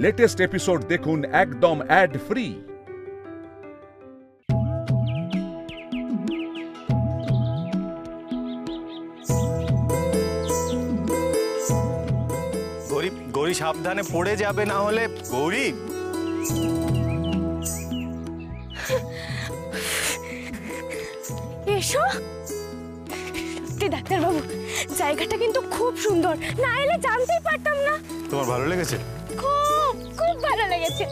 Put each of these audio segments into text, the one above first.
Latest episode দেখুন একদম add free. Gauri, Gauri সাবধানে পড়ে যাবে না হলে। গৌরী, এসো। ডাক্তারবাবু, জায়গাটা কিন্তু খুব সুন্দর, না এলে জানতেই পারতাম না। তোমার ভালো লেগেছে? খুব খুব ভালো লেগেছে।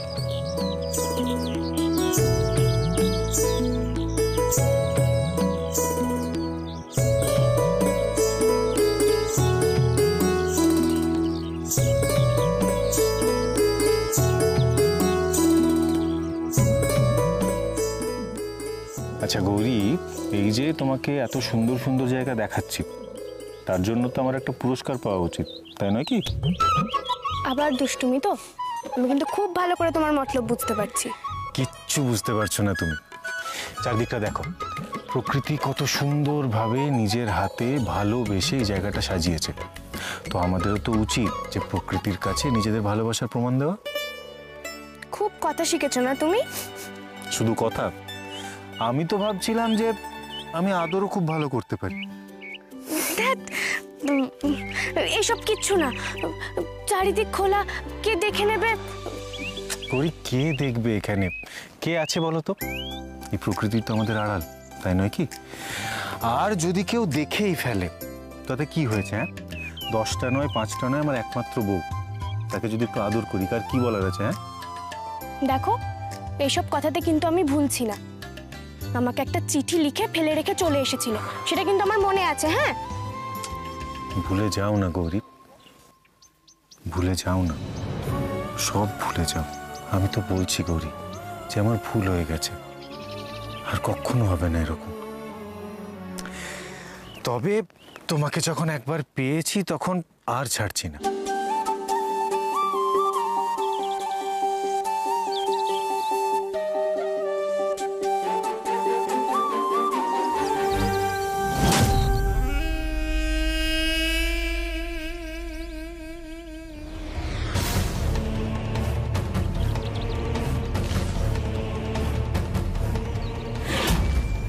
আচ্ছা গৌরী, এই যে তোমাকে এত সুন্দর সুন্দর জায়গা দেখাচ্ছি, তার জন্য তো আমার একটা পুরস্কার পাওয়া উচিত, তাই নয় কি? আবার দুষ্টুমি তো? আমি কিন্তু খুব ভালো করে তোমার মতলব বুঝতে পারছি। কিচ্ছু বুঝতে পারছো না তুমি। চারদিকটা দেখো, প্রকৃতি কত সুন্দরভাবে নিজের হাতে ভালোবেসে এই জায়গাটা সাজিয়েছে। তো আমাদেরও তো উচিত যে প্রকৃতির কাছে নিজেদের ভালোবাসার প্রমাণ দেওয়া। খুব কথা শিখেছো না তুমি? শুধু কথা? আমি তো ভাবছিলাম যে আমি আদরও খুব ভালো করতে পারি। এসব কিচ্ছু না, চারিদিক খোলা, কে দেখে নেবে? গৌরী, কে দেখবে এখানে? কে আছে বলো তো? এই প্রকৃতির তো আমাদের আড়াল, তাই নয় কি? আর যদি কেউ দেখেই ফেলে তাতে কি হয়েছে? হ্যাঁ, 10টা নয়, 5টা নয়, আমার একমাত্র বউ, তাকে যদি একটু আদর করি, কার কি বলার আছে? হ্যাঁ দেখো, এইসব কথাতে কিন্তু আমি ভুলছি না। আমাকে একটা চিঠি লিখে ফেলে রেখে চলে এসেছিল, সেটা কিন্তু আমার মনে আছে। হ্যাঁ, ভুলে যাও না গৌরী, ভুলে যাও না, সব ভুলে যাও। আমি তো বলছি গৌরী যে আমার ভুল হয়ে গেছে, আর কখনো হবে না এরকম। তবে তোমাকে যখন একবার পেয়েছি তখন আর ছাড়ছি না।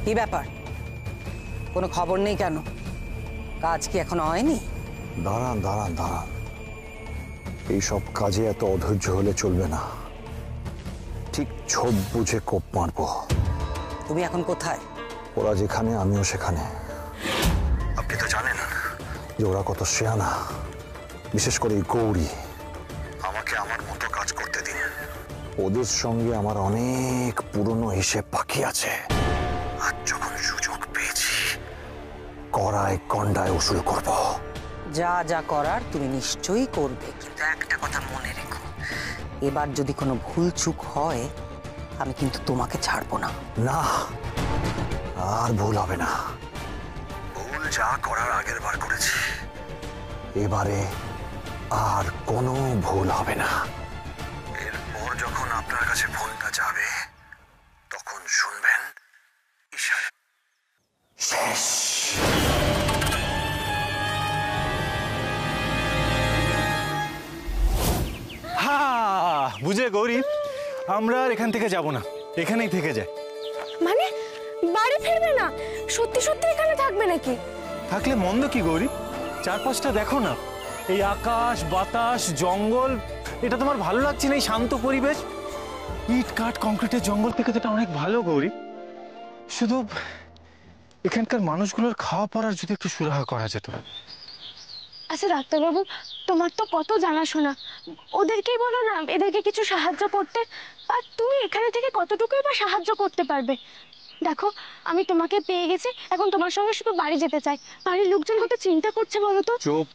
কি ব্যাপার, কোনো খবর নেই কেন? কাজ কি এখনো হয়নি? দাঁড়ান দাঁড়ান দাঁড়ান, এইসব কাজে এত অধৈর্য হলে চলবে না। ঠিক ছোপ বুঝে কোপ মারবো। তুমি এখন কোথায়? ওরা যেখানে আমিও সেখানে। আপনি তো জানেন যে ওরা কত শেয়ানা, বিশেষ করে এই গৌরী। আমাকে আমার মতো কাজ করতে দিন। ওদের সঙ্গে আমার অনেক পুরনো হিসেব বাকি আছে। আর যখন সুযোগ পেয়েছি, কড়ায় কন্ডায় উসুল করব। যা যা করার তুমি নিশ্চয়ই করবে, কিন্তু একটা কথা মনে রেখো, এবার যদি কোনো ভুল চুক হয় আমি কিন্তু তোমাকে ছাড়বো না। না, আর ভুল হবে না। ভুল যা করার আগের বার করেছি, এবারে আর কোনো ভুল হবে না। এরপর যখন আপনার কাছে ফোনটা যাবে, তখন শুনবেন ইশারা শেষ। বুঝে গৌরী, আমরা আর এখান থেকে যাব না, এখানেই থেকে যাই। মানে বাড়ি ফিরবে না? সত্যি সত্যি এখানে থাকবে নাকি? থাকলে মন্দ কি গৌরী? চারপাশটা দেখো না, এই আকাশ, বাতাস, জঙ্গল, এটা তোমার ভালো লাগছে না? এই শান্ত পরিবেশ, ইট কাঠ কংক্রিটের জঙ্গল থেকে তো এটা অনেক ভালো গৌরী। শুধু এখানকার মানুষগুলোর খাওয়া পড়ার যদি একটু সুরাহা করা যেত। আচ্ছা ডাক্তারবাবু, তোমার তো কত জানাশোনা, ওদেরকেই বলো না এদেরকে কিছু সাহায্য করতে। আর তুমি এখানে থেকে কতটুকুই বা সাহায্য করতে পারবে? দেখো, আমি তোমাকে পেয়ে গেছি, এখন তোমার সঙ্গে শুধু বাড়ি যেতে চাই। বাড়ির লোকজন কত চিন্তা করছে বলো তো। চুপ,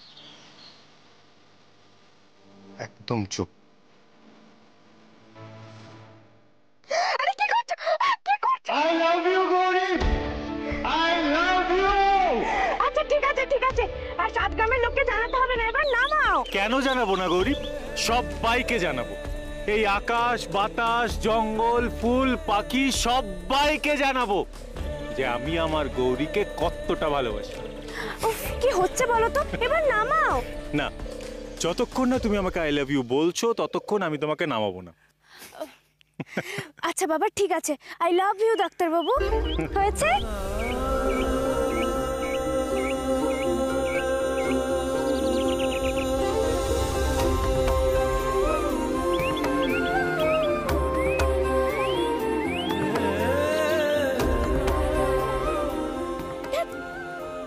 একদম চুপ। আরে কি করছো? কি করছো? I love you Gauri, I love you। আচ্ছা ঠিক আছে ঠিক আছে, আর 7 গ্রামের লোককে জানাতে হবে না, এবার নামাও। কেন জানাবো না গৌরী? সবাইকে জানাবো। এই আকাশ, বাতাস, জঙ্গল, ফুল, পাখি সবাইকে জানাবো যে আমি আমার গৌরীকে কতটা ভালোবাসি। উফ, কি হচ্ছে বলো তো, এবার নামাও। না, যতক্ষণ না তুমি আমাকে আই লাভ ইউ বলছো ততক্ষণ আমি তোমাকে নামাবো না। আচ্ছা বাবা ঠিক আছে, আই লাভ ইউ ডাক্তারবাবু। হয়েছে?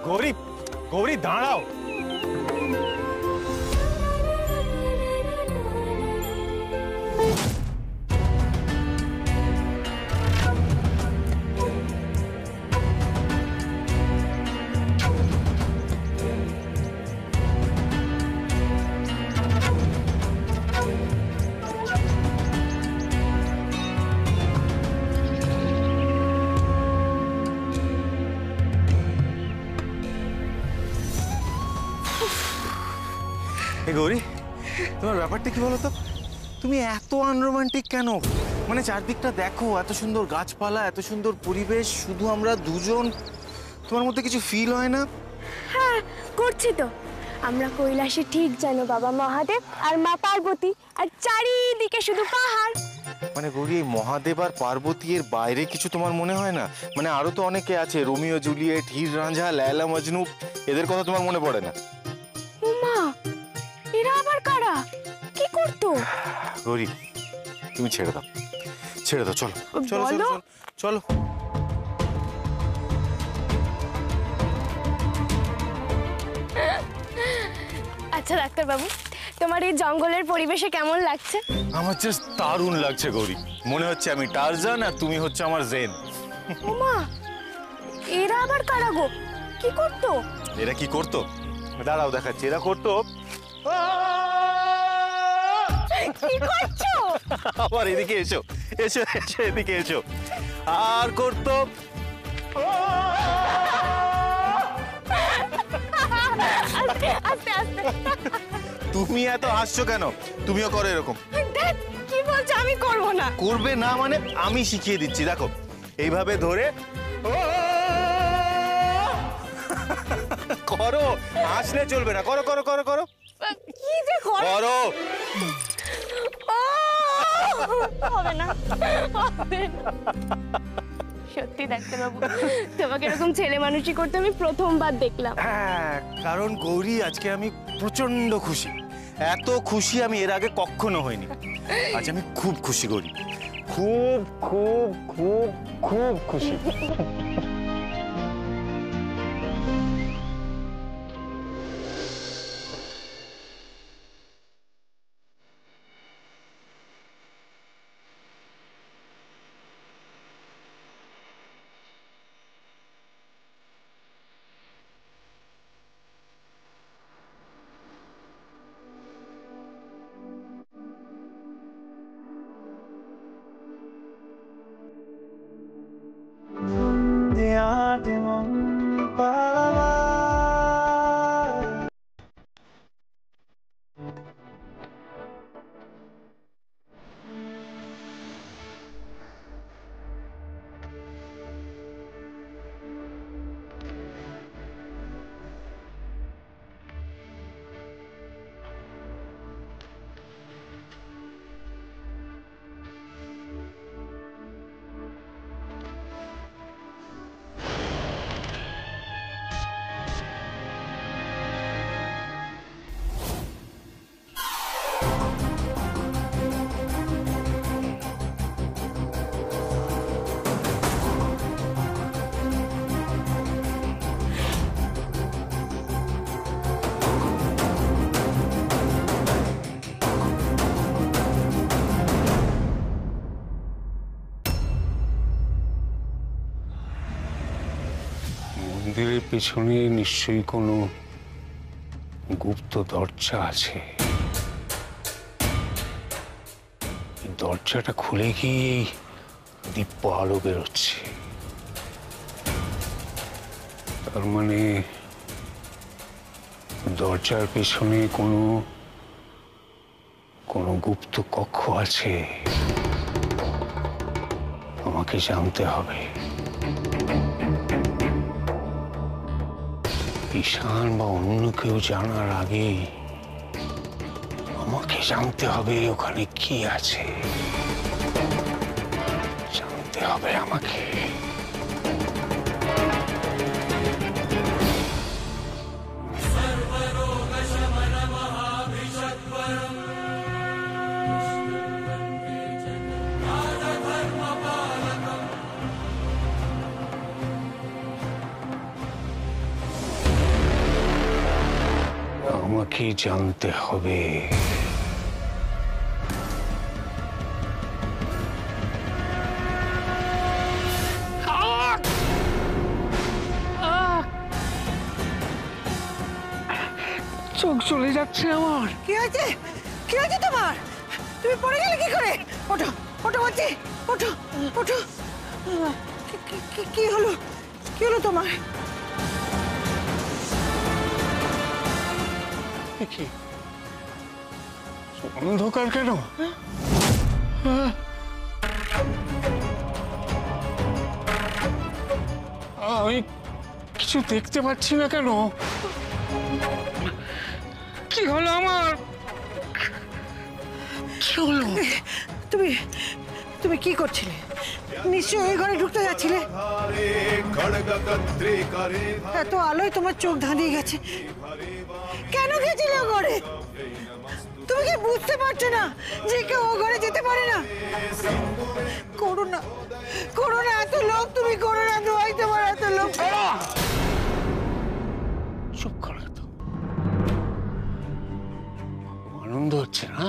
গৌরী, গৌরী দাঁড়াও। গৌরী, তোমার ব্যাপারটা কি বলো তো? তুমি এত আনরোমান্টিক কেন? মানে চারদিকটা দেখো, এত সুন্দর গাছপালা, এত সুন্দর পরিবেশ, শুধু আমরা দুজন, তোমার মধ্যে কিছু ফিল হয় না? হ্যাঁ করছি তো। আমরা কৈলাসে ঠিক জানো বাবা মহাদেব আর মা পার্বতী, আর চারিদিকে শুধু পাহাড়। মানে গৌরী, এই মহাদেব আর পার্বতী এর বাইরে কিছু তোমার মনে হয় না? মানে আরো তো অনেকে আছে, রোমিও জুলিয়েট, হির রাঁঝা, লায়লা মজনু, এদের কথা তোমার মনে পড়ে না? মা, এরা আবার কারা? কি করতো? গৌরী তুমি ছেড়ে দাও, ছেড়ে দাও, চলো চলো চলো চলো। আচ্ছা ডাক্তারবাবু, তোমার এই জঙ্গলের পরিবেশে কেমন লাগছে? আমার জাস্ট দারুণ লাগছে গৌরী, মনে হচ্ছে আমি টারজান আর তুমি হচ্ছে আমার জেন। ওমা, এরা আবার কারা গো? কি করতো? এরা কি করতো? দাঁড়াও দেখাচ্ছি, এরা করতো। কি করছো? আবার এদিকে এসো, এসো এসো, এদিকে এসো। আর করতো আস্তে আস্তে আস্তে। তুমি এত হাসছো কেন? তুমিও করো এরকম। দেখ কি বলছো, আমি করব না। করবে না মানে? আমি শিখিয়ে দিচ্ছি, দেখো এইভাবে ধরে করো, হাসলে চলবে না, করো করো করো করো। কি যে করো। হবে না, হবে না। সত্যি ডাক্তারবাবু, তোমাকে এরকম ছেলে মানুষই করতে আমি প্রথমবার দেখলাম। হ্যাঁ, কারণ গৌরী আজকে আমি প্রচন্ড খুশি, এত খুশি আমি এর আগে কখনো হইনি। আজ আমি খুব খুশি গৌরী, খুব খুব খুব খুব খুশি। মন্দিরের পেছনে নিশ্চয়ই কোনো গুপ্ত দরজা আছে। দরজাটা খুলে গিয়ে দিব্য আলো বেরোচ্ছে। তার মানে দরজার পেছনে কোনো গুপ্ত কক্ষ আছে। আমাকে জানতে হবে। ঈশান বা অন্য কেউ জানার আগেই আমাকে জানতে হবে ওখানে কি আছে, জানতে হবে আমাকে। আমাকে জানতে হবে। চোখ চলে যাচ্ছে আমার। কি হয়েছে? কি হয়েছে তোমার? তুমি পড়ে গেলে কি করে? ওঠো, ওঠো বলছি, ওঠো, ওঠো। কি হলো? কি হলো তোমার? কি অন্ধকার কেন? আমি কিছু দেখতে পাচ্ছি না কেন? কি হলো আমার? কি হলো? তুমি তুমি কি করছিলে? নিশ্চয়ই ওই ঘরে ঢুকতে যাচ্ছিলে। এত আলোয় তোমার চোখ ধাঁধিয়ে গেছে। কেন গেছিলে ও ঘরে? তুমি কি বুঝতে পারছো না যে কেউ ও ঘরে যেতে পারে না? করো না, করো না, এত লোক তুমি করো না, দোয়াই তোমার, এত লোক। চুপ করো তো। আনন্দ হচ্ছে না?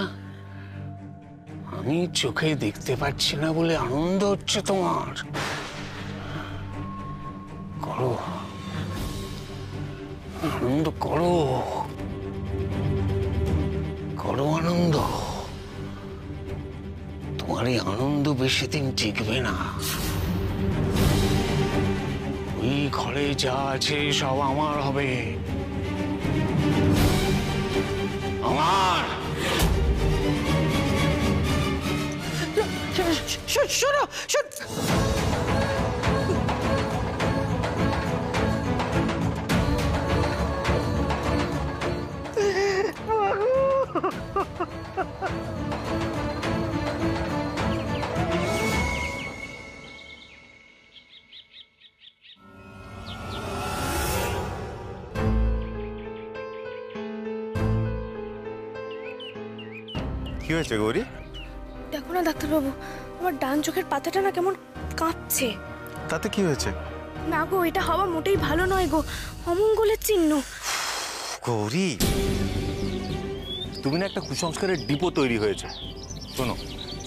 আমি চোখে দেখতে পাচ্ছি না বলে আনন্দ হচ্ছে তোমার? করো, আনন্দ করো, করো আনন্দ। তোমার এই আনন্দ বেশি দিন টিকবে না। ওই ঘরে যা আছে সব আমার হবে, আমার। শোনো, কি হয়েছে গৌরী? দেখো না ডাক্তারবাবু, আমার ডান চোখের পাতাটা না কেমন কাঁপছে। তাতে কি হয়েছে? না গো, এটা হওয়া মোটেই ভালো নয় গো, অমঙ্গলের চিহ্ন। গৌরী, তুমি না একটা কুসংস্কারের ডিপো তৈরি হয়েছে। শোনো,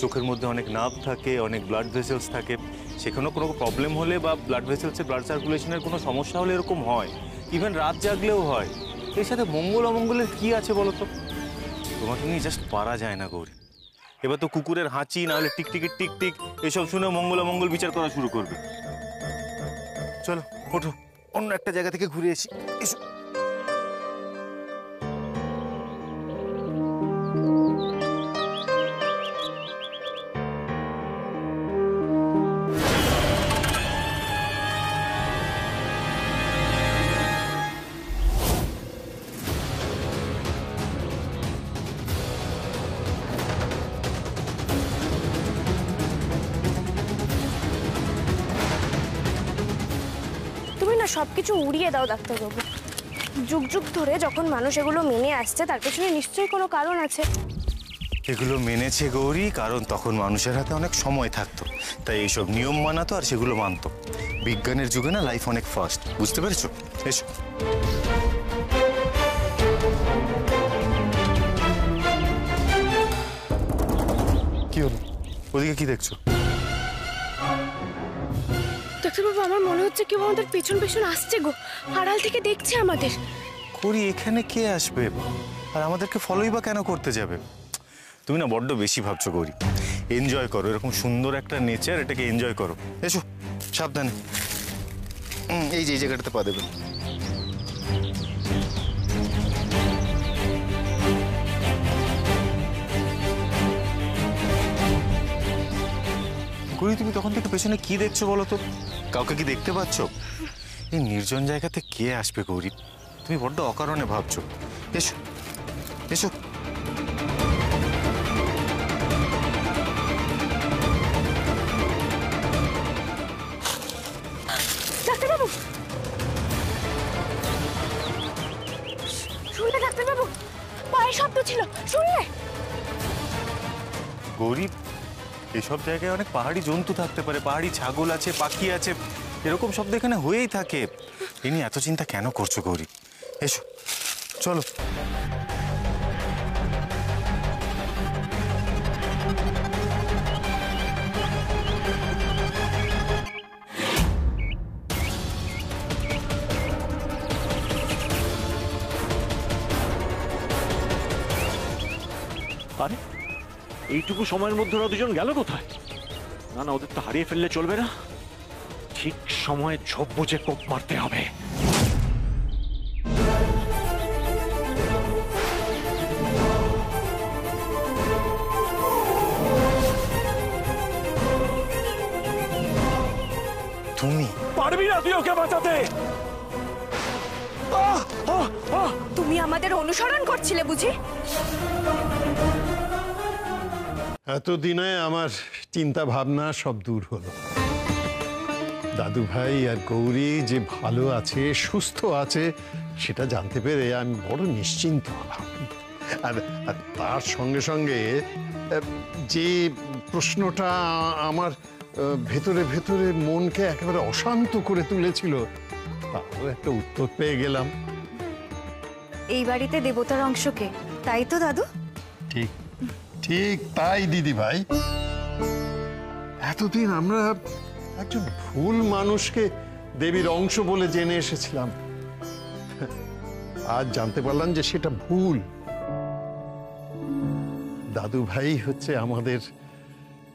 চোখের মধ্যে অনেক নার্ভ থাকে, অনেক ব্লাড ভেসেলস থাকে। সেখানেও কোনো প্রবলেম হলে বা ব্লাড ভেসেলসে ব্লাড সার্কুলেশনের কোনো সমস্যা হলে এরকম হয়। ইভেন রাত জাগলেও হয়। এর সাথে মঙ্গল অমঙ্গলের কি আছে বলো তো? তোমাকে নিয়ে জাস্ট পারা যায় না গৌরী। এবার তো কুকুরের হাঁচি, নাহলে টিকটিকির টিকটিক এসব শুনে মঙ্গল অমঙ্গল বিচার করা শুরু করবে। চলো ওঠো, অন্য একটা জায়গা থেকে ঘুরে এসি। এসো। সবকিছু উড়িয়ে দাও ডাক্তারবাবু। যুগ যুগ ধরে যখন মানুষ এগুলো মেনে আসছে, তার পেছনে নিশ্চয়ই কোনো কারণ আছে। এগুলো মেনেছে গৌরী কারণ তখন মানুষের হাতে অনেক সময় থাকতো, তাই এইসব নিয়ম মানাতো আর সেগুলো মানতো। বিজ্ঞানের যুগে না লাইফ অনেক ফাস্ট, বুঝতে পেরেছো? এসো। কি হলো? ওদিকে কি দেখছো? ডাক্তারবাবু, আমার মনে হচ্ছে কেউ আমাদের পেছন পেছন আসছে গো, আড়াল থেকে দেখছে আমাদের। গৌরী, এখানে কে আসবে আর আমাদেরকে ফলোই বা কেন করতে যাবে? তুমি না বড্ড বেশি ভাবছো গৌরী। এনজয় করো, এরকম সুন্দর একটা নেচার, এটাকে এনজয় করো। এসো, সাবধানে। এই যে এই জায়গাটাতে পা দেবে। গৌরী, তুমি তখন থেকে পেছনে কি দেখছো বলো তো? কাউকে কি দেখতে পাচ্ছ? এই নির্জন জায়গাতে কে আসবে গৌরী? তুমি বড্ড অকারণে ভাবছো। এসো, এসো। গৌরী, এসব জায়গায় অনেক পাহাড়ি জন্তু থাকতে পারে, পাহাড়ি ছাগল আছে, পাখি আছে, এরকম শব্দ এখানে হয়েই থাকে। এ নিয়ে এত চিন্তা কেন করছো গৌরী? এসো, চলো। আরে এইটুকু সময়ের মধ্যে ওরা দুজন গেল কোথায়? না না, ওদের তো হারিয়ে ফেললে চলবে না, ঠিক সময়ে ঝোপ বুঝে কোপ মারতে হবে। তুমি পারবি না তুই ওকে বাঁচাতে? তুমি আমাদের অনুসরণ করছিলে বুঝি? এতদিনে আমার চিন্তা ভাবনা সব দূর হলো। দাদু ভাই আর গৌরী যে ভালো আছে, সুস্থ আছে, সেটা জানতে পেরে আমি বড় নিশ্চিন্ত হলাম। আর তার সঙ্গে সঙ্গে যে প্রশ্নটা আমার ভেতরে ভেতরে মনকে একেবারে অশান্ত করে তুলেছিল, তারও একটা উত্তর পেয়ে গেলাম। এই বাড়িতে দেবতার অংশকে, তাই তো দাদু? ঠিক ঠিক তাই দিদি ভাই। এতদিন আমরা একজন ভুল মানুষকে দেবীর অংশ বলে জেনে এসেছিলাম, আজ জানতে পারলাম যে সেটা ভুল। দাদু ভাই হচ্ছে আমাদের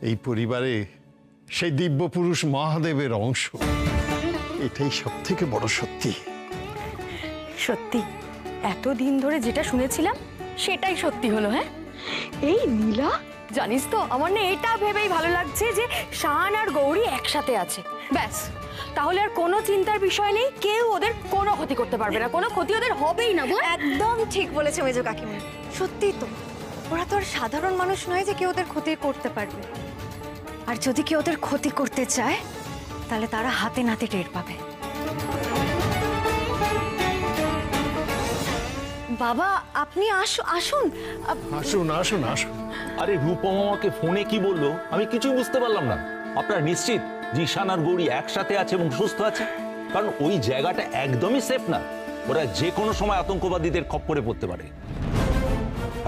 এই পরিবারে সেই দিব্য পুরুষ মহাদেবের অংশ। এটাই সব থেকে বড় সত্যি। সত্যি এতদিন ধরে যেটা শুনেছিলাম সেটাই সত্যি হলো। হ্যাঁ, এই নীলা, জানিস তো আমার না এটা ভেবেই ভালো লাগছে যে শান আর গৌরী একসাথে আছে। ব্যাস, তাহলে আর কোনো চিন্তার বিষয় নেই, কেউ ওদের কোনো ক্ষতি করতে পারবে না, কোনো ক্ষতি ওদের হবেই না। একদম ঠিক বলেছে মেজো কাকিমা, সত্যি তো, ওরা তো আর সাধারণ মানুষ নয় যে কেউ ওদের ক্ষতি করতে পারবে। আর যদি কেউ ওদের ক্ষতি করতে চায় তাহলে তারা হাতে নাতে টের পাবে। বাবা, আপনি আসুন আসুন আসুন আসুন। আরে রূপম আমাকে ফোনে কি বললো আমি কিছুই বুঝতে পারলাম না। আপনারা নিশ্চিত ঈশান আর গৌরী একসাথে আছে এবং সুস্থ আছে? কারণ ওই জায়গাটা একদমই সেফ না, ওরা যে কোনো সময় আতঙ্কবাদীদের খপ্পরে পড়তে পারে।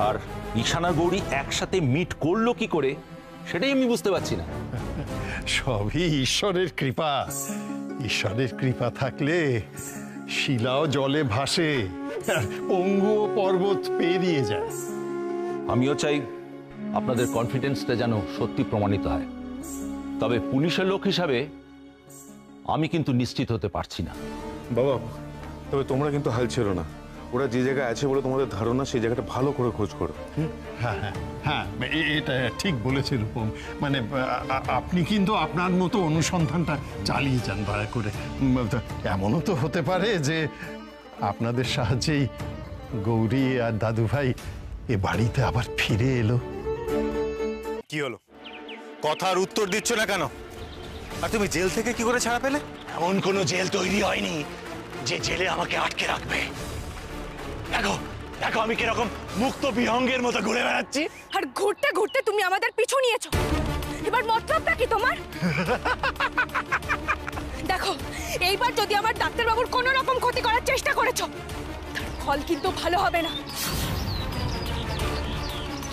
আর ঈশান আর গৌরী একসাথে মিট করলো কি করে সেটাই আমি বুঝতে পারছি না। সবই ঈশ্বরের কৃপা। ঈশ্বরের কৃপা থাকলে শিলাও জলে ভাসে, পঙ্গু পর্বত পেরিয়ে যায়। আমিও চাই আপনাদের কনফিডেন্সটা যেন সত্যি প্রমাণিত হয়, তবে পুলিশের লোক হিসাবে আমি কিন্তু নিশ্চিত হতে পারছি না। বাবা, তবে তোমরা কিন্তু হাল ছেড়ো না। ওরা যে জায়গায় আছে বলে তোমাদের ধারণা, সেই জায়গাটা ভালো করে খোঁজ করো। হ্যাঁ হ্যাঁ হ্যাঁ, এটা ঠিক বলেছে রূপম। মানে আপনি কিন্তু আপনার মতো অনুসন্ধানটা চালিয়ে যান দয়া করে। এমনও তো হতে পারে যে আপনাদের সাহায্যেই গৌরী আর দাদু ভাই এ বাড়িতে আবার ফিরে এলো। কি হলো? কথার উত্তর দিচ্ছ না কেন? আর তুমি জেল থেকে কি করে ছাড়া পেলে? এমন কোনো জেল তৈরি হয়নি যে জেলে আমাকে আটকে রাখবে। দেখো দেখো আমি কিরকম মুক্ত বিহঙ্গের মতো ঘুরে বেড়াচ্ছি। আর ঘুরতে ঘুরতে তুমি আমাদের পিছু নিয়েছো। এবার মতলবটা কি তোমার? দেখো, এইবার যদি আমার ডাক্তারবাবুর কোনো রকম ক্ষতি করার চেষ্টা করেছো, তার ফল কিন্তু ভালো হবে না।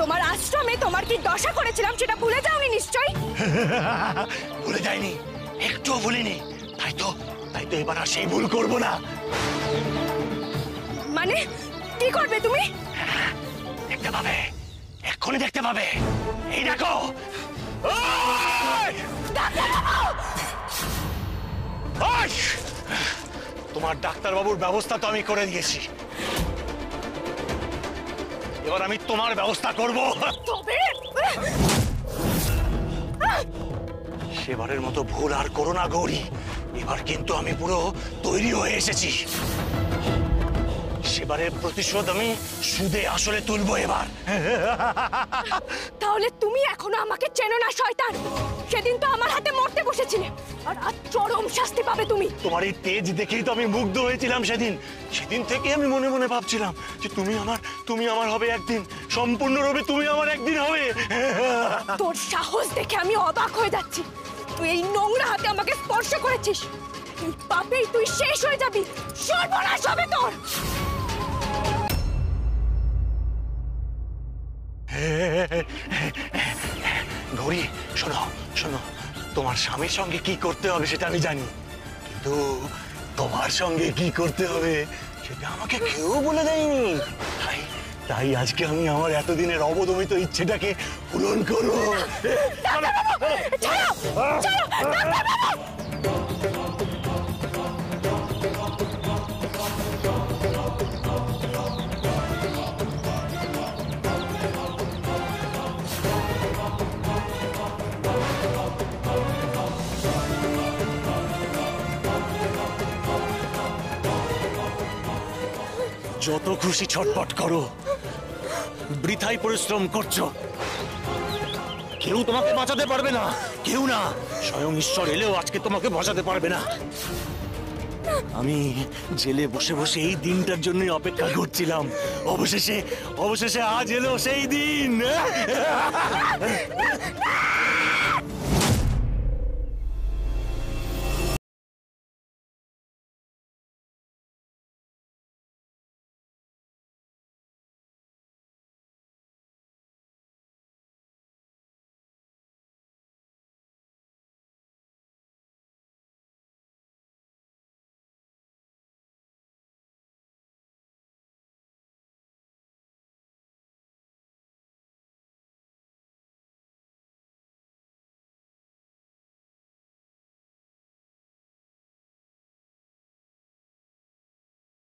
তোমার আশ্রমে তোমার কি দশা করেছিলাম সেটা ভুলে যাওনি নিশ্চয়ই? ভুলে যাইনি, একটুও ভুলিনি। তাই তো এবার আর সেই ভুল করবো না। মানে কি করবে তুমি? দেখতে পাবে, এক্ষুনি দেখতে পাবে। এই দেখো, তোমার ডাক্তারবাবুর ব্যবস্থা তো আমি করে দিয়েছি, এবার আমি তোমার ব্যবস্থা করব। সেবারের মতো ভুল আর করো না গৌরী, এবার কিন্তু আমি পুরো তৈরি হয়ে এসেছি। সেবারের প্রতিশোধ আমি সুদে আসলে তুলবো এবার। তাহলে তুমি এখনো আমাকে চেনো না শয়তান? সেদিন তো আমার হাতে মরতে বসেছিলে, আর আজ চরম শাস্তি পাবে তুমি। তোমার এই তেজ দেখেই তো আমি মুগ্ধ হয়েছিলাম সেদিন থেকে আমি মনে মনে ভাবছিলাম যে তুমি আমার হবে একদিন, সম্পূর্ণরূপে তুমি আমার একদিন হবে। তোর সাহস দেখে আমি অবাক হয়ে যাচ্ছি। তুই এই নোংরা হাতে আমাকে স্পর্শ করেছিস। এই পাপেই তুই শেষ হয়ে যাবি, সর্বনাশ হবে তোর। গৌরী শোনো শোনো, তোমার স্বামীর সঙ্গে কি করতে হবে সেটা আমি জানি, কিন্তু তোমার সঙ্গে কি করতে হবে সেটা আমাকে কেউ বলে দেয়নি। তাই আজকে আমি আমার এতদিনের অবদমিত ইচ্ছেটাকে পূরণ করব। যত খুশি ছটপট করো, বৃথাই পরিশ্রম করছো। কেউ তোমাকে বাঁচাতে পারবে না, কেউ না। স্বয়ং ঈশ্বর এলেও আজকে তোমাকে বাঁচাতে পারবে না। আমি জেলে বসে বসে এই দিনটার জন্যই অপেক্ষা করছিলাম। অবশেষে আজ এলো সেই দিন।